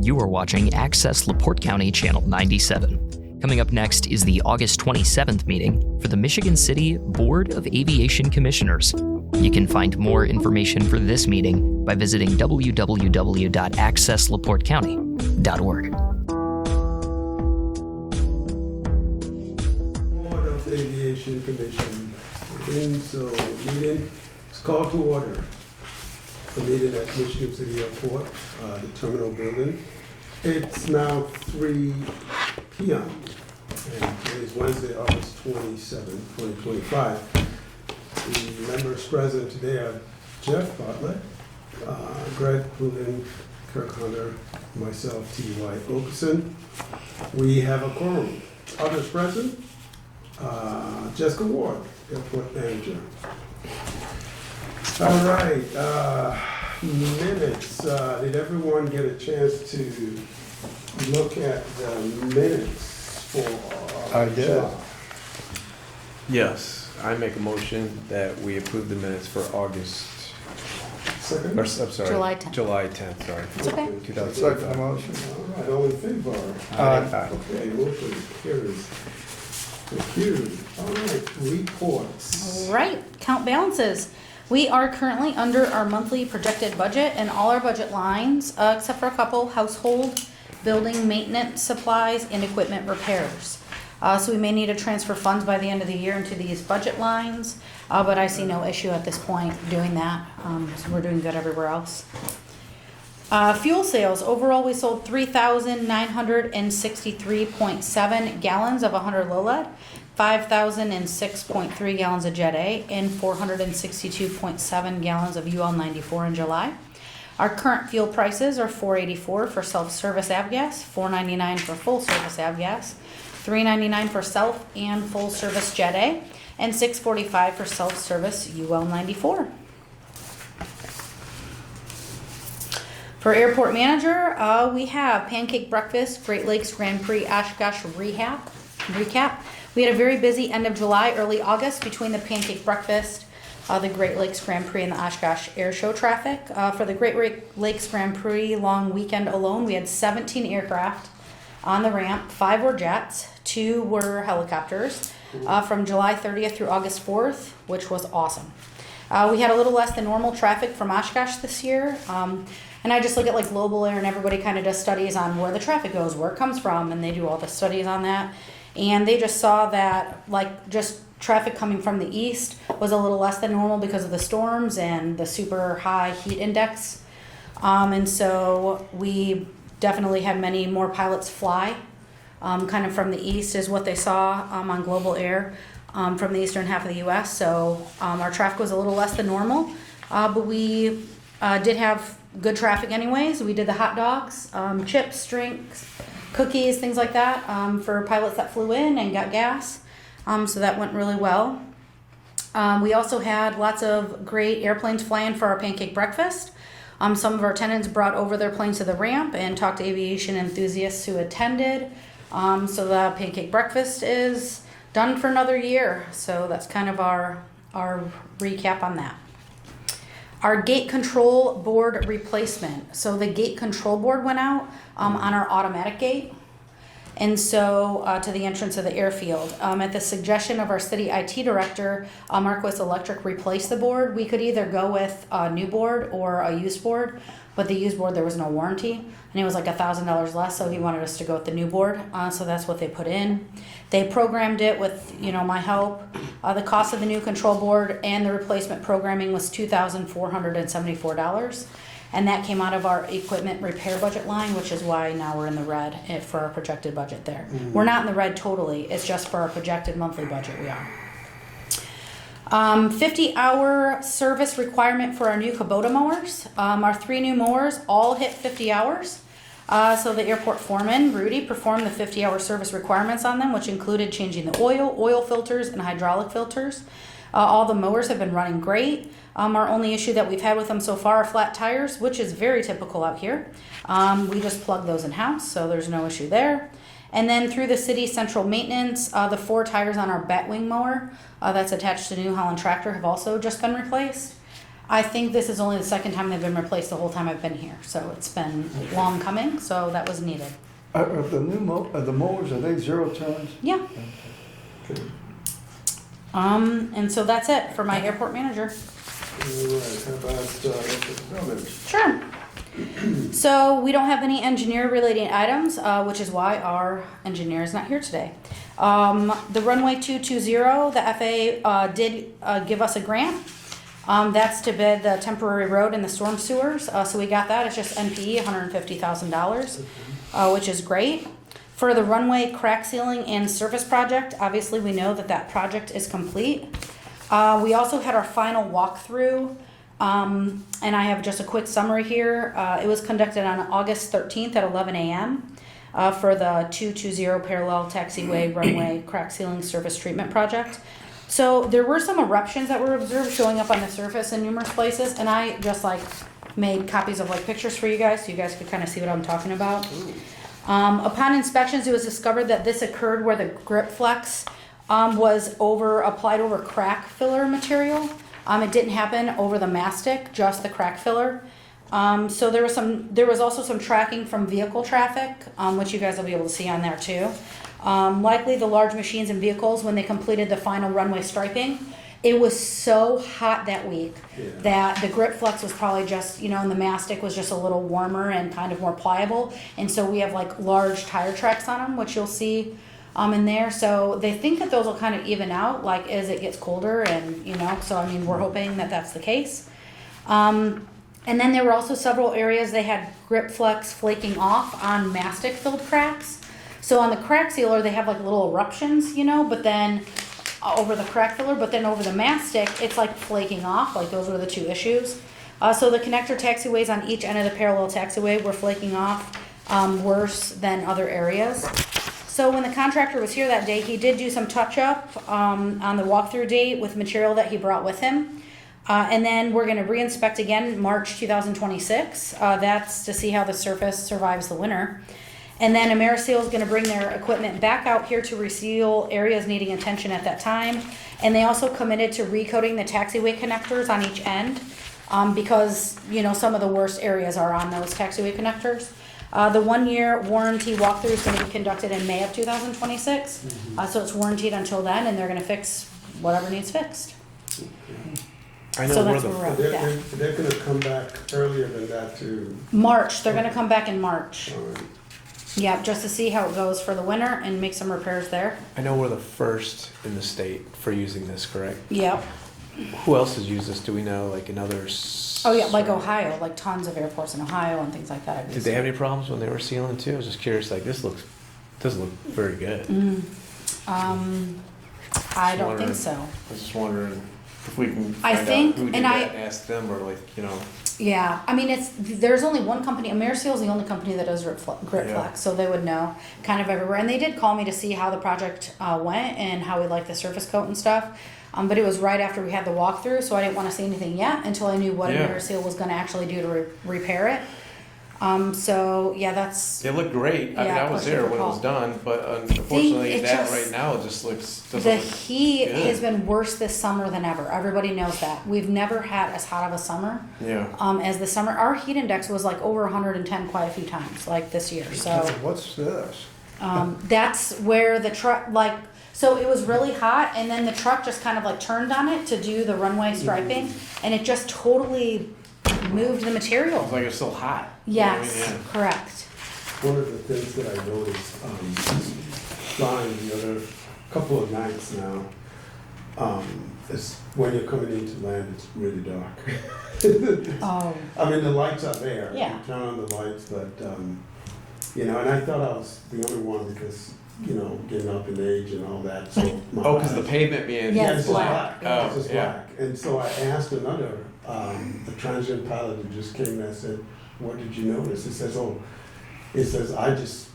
You are watching Access LaPorte County Channel 97. Coming up next is the August 27th meeting for the Michigan City Board of Aviation Commissioners. You can find more information for this meeting by visiting www.accesslaportecounty.org. Board of Aviation Commission. Meeting is called to order. The meeting at Michigan City Airport, the terminal building. It's now 3 p.m. and today is Wednesday, August 27, 2025. The members present today are Jeff Bartlett, Greg Poulin, Kirk Hunter, myself, T.Y. Okeson. We have a quorum. Others present, Jessica Ward, airport manager. All right, minutes. Did everyone get a chance to look at the minutes for I did. July? Yes, I make a motion that we approve the minutes for August, Second? I'm sorry. July 10th. July 10th, sorry. It's okay. 2025. Motion. All right, all in favor? Aye. Okay, motion carries. Thank you. All right, reports. All right, count balances. We are currently under our monthly projected budget and all our budget lines, except for a couple: household, building maintenance supplies, and equipment repairs. So we may need to transfer funds by the end of the year into these budget lines, but I see no issue at this point doing that. So we're doing good everywhere else. Fuel sales. Overall, we sold 3,963.7 gallons of 100 low lead, 5,006.3 gallons of Jet A, and 462.7 gallons of UL 94 in July. Our current fuel prices are $4.84 for self-service avgas, $4.99 for full-service avgas, $3.99 for self and full-service Jet A, and $6.45 for self-service UL 94. For airport manager, we have pancake breakfast, Great Lakes Grand Prix Oshkosh recap. We had a very busy end of July, early August between the pancake breakfast, the Great Lakes Grand Prix, and the Oshkosh Air Show traffic. For the Great Lakes Grand Prix long weekend alone, we had 17 aircraft on the ramp. 5 were jets, 2 were helicopters, from July 30th through August 4th, which was awesome. We had a little less than normal traffic from Oshkosh this year. And I just look at like Global Air, and everybody kind of does studies on where the traffic goes, where it comes from, and they do all the studies on that. And they just saw that like just traffic coming from the east was a little less than normal because of the storms and the super high heat index. And so we definitely had many more pilots fly kind of from the east is what they saw on Global Air from the eastern half of the U.S. So our traffic was a little less than normal, but we did have good traffic anyways. We did the hot dogs, chips, drinks, cookies, things like that for pilots that flew in and got gas. So that went really well. We also had lots of great airplanes flying for our pancake breakfast. Some of our attendants brought over their planes to the ramp and talked to aviation enthusiasts who attended. So the pancake breakfast is done for another year. So that's kind of our recap on that. Our gate control board replacement. So the gate control board went out on our automatic gate. And so to the entrance of the airfield. At the suggestion of our city IT director, Marquis Electric replaced the board. We could either go with a new board or a used board, but the used board there was no warranty, and it was like $1,000 less, so he wanted us to go with the new board. So that's what they put in. They programmed it with my help. The cost of the new control board and the replacement programming was $2,474. And that came out of our equipment repair budget line, which is why now we're in the red for our projected budget there. Mm-hmm. We're not in the red totally. It's just for our projected monthly budget we are. 50-hour service requirement for our new Kubota mowers. Our 3 new mowers all hit 50 hours. So the airport foreman, Rudy, performed the 50-hour service requirements on them, which included changing the oil filters, and hydraulic filters. All the mowers have been running great. Our only issue that we've had with them so far are flat tires, which is very typical out here. We just plug those in-house, so there's no issue there. And then through the city central maintenance, the 4 tires on our Batwing mower that's attached to New Holland tractor have also just been replaced. I think this is only the second time they've been replaced the whole time I've been here, so it's been long coming, so that was needed. Are the new the mowers, are they 0 turns? Yeah. Okay. And so that's it for my airport manager. All right, how about development? Sure. So we don't have any engineer related items, which is why our engineer is not here today. The runway 220, the FAA did give us a grant. That's to bid the temporary road and the storm sewers. So we got that. It's just NPE, $150,000, which is great. For the runway crack sealing and surface project, obviously we know that that project is complete. We also had our final walkthrough, and I have just a quick summary here. It was conducted on August 13th at 11 a.m. For the 220 parallel taxiway runway crack sealing surface treatment project. So there were some eruptions that were observed showing up on the surface in numerous places, and I just like made copies of like pictures for you guys so you guys could kind of see what I'm talking about. Upon inspections, it was discovered that this occurred where the grip flex was applied over crack filler material. It didn't happen over the mastic, just the crack filler. So there was also some tracking from vehicle traffic, which you guys will be able to see on there too. Likely the large machines and vehicles, when they completed the final runway striping, it was so hot that week that the grip flex was probably just, and the mastic was just a little warmer and kind of more pliable. And so we have like large tire tracks on them, which you'll see in there. So they think that those will kind of even out like as it gets colder and, so I mean, we're hoping that that's the case. And then there were also several areas they had grip flex flaking off on mastic filled cracks. So on the crack sealer, they have like little eruptions, but then over the crack filler, but then over the mastic, it's like flaking off. Like those were the two issues. So the connector taxiways on each end of the parallel taxiway were flaking off worse than other areas. So when the contractor was here that day, he did do some touch up on the walkthrough date with material that he brought with him. And then we're going to re-inspect again March 2026. That's to see how the surface survives the winter. And then AmeriSeal is going to bring their equipment back out here to reseal areas needing attention at that time. And they also committed to recoating the taxiway connectors on each end because, some of the worst areas are on those taxiway connectors. The 1-year warranty walkthrough is going to be conducted in May of 2026. So it's warranted until then, and they're going to fix whatever needs fixed. I know So where that's the where we're at. They're gonna come back earlier than that to, March, they're going to come back in March. um, Yeah, just to see how it goes for the winter and make some repairs there. I know we're the first in the state for using this, correct? Yep. Who else has used this? Do we know, like in others? Oh yeah, like Ohio, like tons of airports in Ohio and things like that. Did they have any problems when they were sealing too? I was just curious. Like this doesn't look very good. I don't think so. I was just wondering if we can I find think- out who did and that and ask them, or Yeah, I mean there's only one company. AmeriSeal is the only company that does grip Yeah. flex, so they would know kind of everywhere. And they did call me to see how the project went and how we liked the surface coat and stuff. But it was right after we had the walkthrough, so I didn't want to say anything yet until I knew what Yeah. AmeriSeal was going to actually do to repair it. So yeah, that's It looked great. I mean, Yeah, I was plus there your when it was call. done, but unfortunately, it that just- right now it just doesn't the look heat good. has been worse this summer than ever. Everybody knows that. We've never had as hot of a summer Yeah. as the summer. Our heat index was like over 110 quite a few times, like this year. So What's this? that's where the truck, like, so it was really hot, and then the truck just kind of like turned on it to do the runway striping, and it just totally moved the material. It's like it's still hot. You know what I mean? Yes, correct. one of the things that I noticed, flying the other couple of nights now, is when you're coming into land, it's really dark. Oh, I mean, the lights are there. Yeah. You turn on the lights, but, and I thought I was the only one because, getting up in age and all that, so. my Oh, because the eyes- pavement being. Yeah, Yeah, it's it's just black. black. Oh, It's just yeah. black. And so I asked another, a transient pilot who just came and I said, what did you notice? He says, I just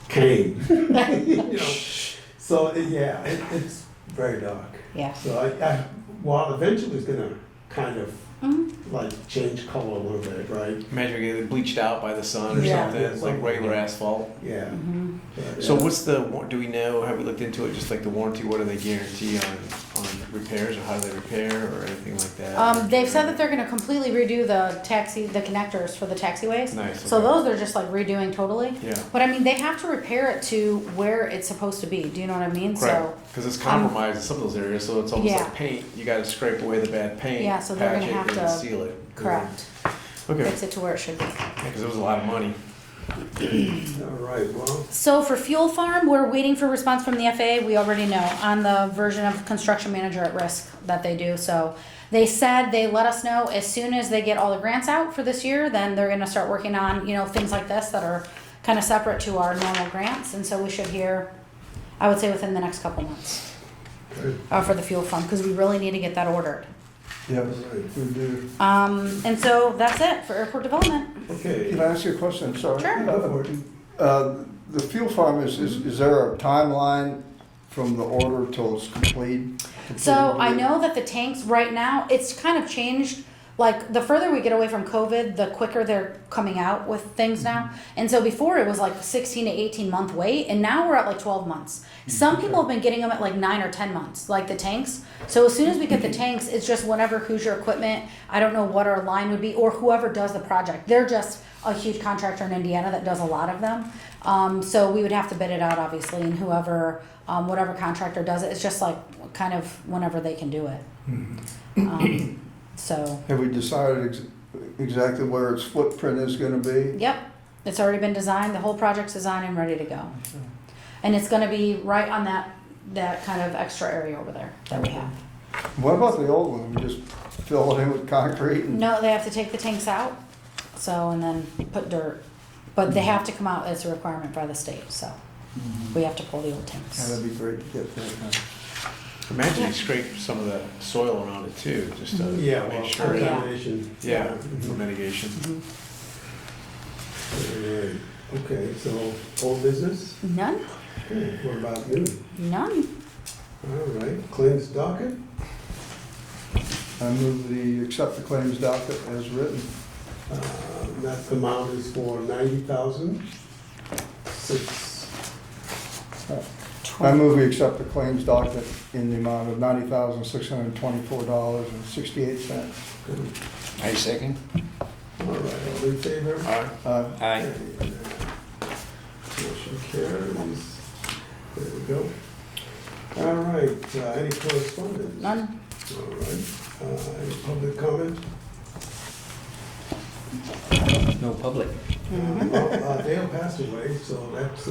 came. So, it's very dark. yeah. So while eventually it's gonna kind of Mhm. like change color a little bit, right? Imagine getting bleached out by the sun or Yeah. something. It's like regular asphalt. Yeah. Mhm. But, So what's do we know, have we looked into it, just like the warranty, what do they guarantee on repairs, or how do they repair, or anything like that? They've said that they're gonna completely redo the connectors for the taxiways. Nice, So okay. those they're just like redoing totally. Yeah. But I mean, they have to repair it to where it's supposed to be. Do you know what I mean? So, Because it's compromised in some of those areas, so it's almost Yeah. like paint. You got to scrape away the bad paint, Yeah, so they're patch gonna it, have and to- seal it. correct. Okay. Fix it to where it should be. Because it was a lot of money. All right, well, So for Fuel Farm, we're waiting for response from the FAA. We already know on the version of construction manager at risk that they do. So they said they let us know as soon as they get all the grants out for this year, then they're gonna start working on, things like this that are kind of separate to our normal grants. And so we should hear, I would say within the next couple months, good. for the Fuel Farm, because we really need to get that ordered. Yes, All right, we do. And so that's it for airport development. Okay. Can I ask you a question? Sorry. Sure. Go for it. The fuel farm, is there a timeline from the order till it's complete? So I know that the tanks right now, it's kind of changed. Like the further we get away from COVID, the quicker they're coming out with things now. And so before it was like 16 to 18 month wait, and now we're at like 12 months. Some people have been getting them at like 9 or 10 months, like the tanks. So as soon as we get the tanks, it's just whatever Hoosier Equipment, I don't know what our line would be, or whoever does the project. They're just a huge contractor in Indiana that does a lot of them. So we would have to bid it out obviously, and whoever, whatever contractor does it, it's just like kind of whenever they can do it. So, Have we decided exactly where its footprint is gonna be? yep, it's already been designed, the whole project's designed and ready to go. And it's gonna be right on that kind of extra area over there that we have. What about the old one? We just fill it in with concrete and? No, they have to take the tanks out, so, and then put dirt. But they have to come out as a requirement by the state, so we have to pull the old Yeah, tanks. that'd be great to get that. Imagine you scrape some of the soil around it too, just to Yeah, well, make sure. Oh, yeah. contamination. Yeah, Mhm. for mitigation. All right. Okay, so old business? None, Okay, what about new? none. All right, claims docket? I move accept the claims docket as written. That amount is for 90,000. I move we accept the claims docket in the amount of $90,624.68. I second. All right, all in favor? Aye. Motion carries. There we go. All right, any correspondence? None. All right, any public comment? No public. Well, Dale passed away, so that's,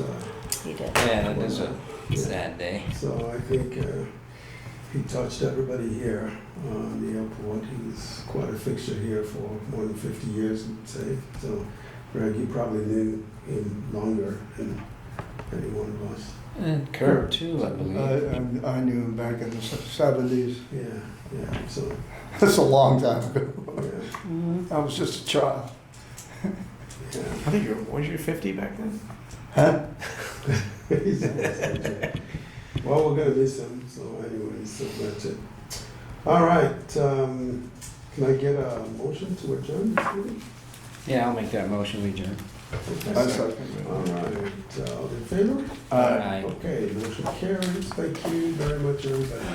You did. Yeah, that is a sad day. so I think he touched everybody here on the airport. He was quite a fixture here for more than 50 years, I'd say. So, Greg, you probably knew him longer than any one of us. And Kurt too, I believe. I knew him back in the 70s. Yeah, so, That's a long time ago. yeah, Mhm. I was just a child. yeah. I think was you 50 back then? Huh? He's well, we're gonna miss him, so anyways, so that's it. All right, can I get a motion to adjourn this meeting? Yeah, I'll make that motion, we adjourn. I second. All right, all in favor? Aye. Okay, motion carries. Thank you very much, everybody.